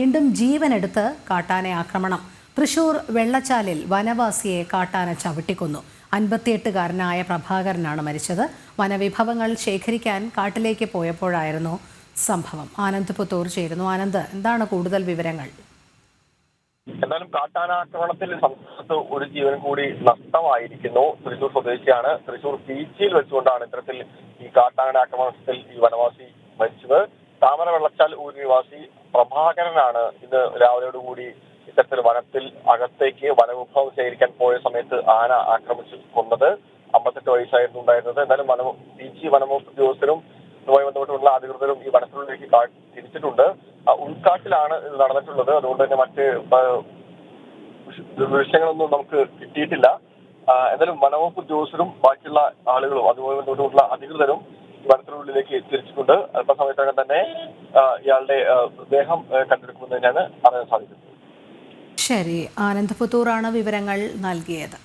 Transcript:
വീണ്ടും ജീവനെടുത്ത് കാട്ടാന ആക്രമണം. തൃശൂർ വെള്ളച്ചാലിൽ വനവാസിയെ കാട്ടാന ചവിട്ടിക്കൊന്നു. 58-കാരനായ പ്രഭാകരനാണ് മരിച്ചത്. വനവിഭവങ്ങൾ ശേഖരിക്കാൻ കാട്ടിലേക്ക് പോയപ്പോഴായിരുന്നു സംഭവം. ആനന്ദ് പുത്തൂർ ചേരുന്നു. ആനന്ദ്, എന്താണ് കൂടുതൽ വിവരങ്ങൾ? എന്നാലും കാട്ടാനാക്രമണത്തിൽ സംസ്ഥാനത്ത് ഒരു ജീവൻ കൂടി നഷ്ടമായിരിക്കുന്നു. തൃശൂർ സ്വദേശിയാണ്. തൃശൂർ ബീച്ചിൽ വെച്ചുകൊണ്ടാണ് ഇത്തരത്തിൽ ഈ കാട്ടാനാക്രമണത്തിൽ ഈ വനവാസി മരിച്ചത്. താമര വെള്ളച്ചാൽ ഊര് നിവാസി പ്രഭാകരനാണ് ഇന്ന് രാവിലെയോടുകൂടി ഇത്തരത്തിൽ വനത്തിൽ അകത്തേക്ക് വനവിഭവം ശേഖരിക്കാൻ പോയ സമയത്ത് ആന ആക്രമിച്ചു കൊന്നത്. 58 വയസ്സായിരുന്നു ഉണ്ടായിരുന്നത്. എന്നാലും ബീച്ച് വനംവകുപ്പ് ഉദ്യോഗസ്ഥരും ഇതുമായി ബന്ധപ്പെട്ടുള്ള അധികൃതരും ഈ വനത്തിനുള്ളിലേക്ക് തിരിച്ചിട്ടുണ്ട്. ഉൾക്കാട്ടിലാണ് ഇത് നടന്നിട്ടുള്ളത്. അതുകൊണ്ട് തന്നെ മറ്റ് ദൃശ്യങ്ങളൊന്നും നമുക്ക് കിട്ടിയിട്ടില്ല. എന്നാലും വനംവകുപ്പ് ഉദ്യോഗസ്ഥരും ബാക്കിയുള്ള ആളുകളും അതുമായി ബന്ധപ്പെട്ടുള്ള അധികൃതരും വനത്തിനുള്ളിലേക്ക് തിരിച്ചിട്ടുണ്ട്. അല്പസമയത്തകം തന്നെ ഇയാളുടെ മൃതദേഹം കണ്ടെടുക്കുമെന്ന് തന്നെയാണ് അറിയാൻ സാധിക്കുന്നത്. ശരി, ആനന്ദ് പുത്തൂറാണ് വിവരങ്ങൾ നൽകിയത്.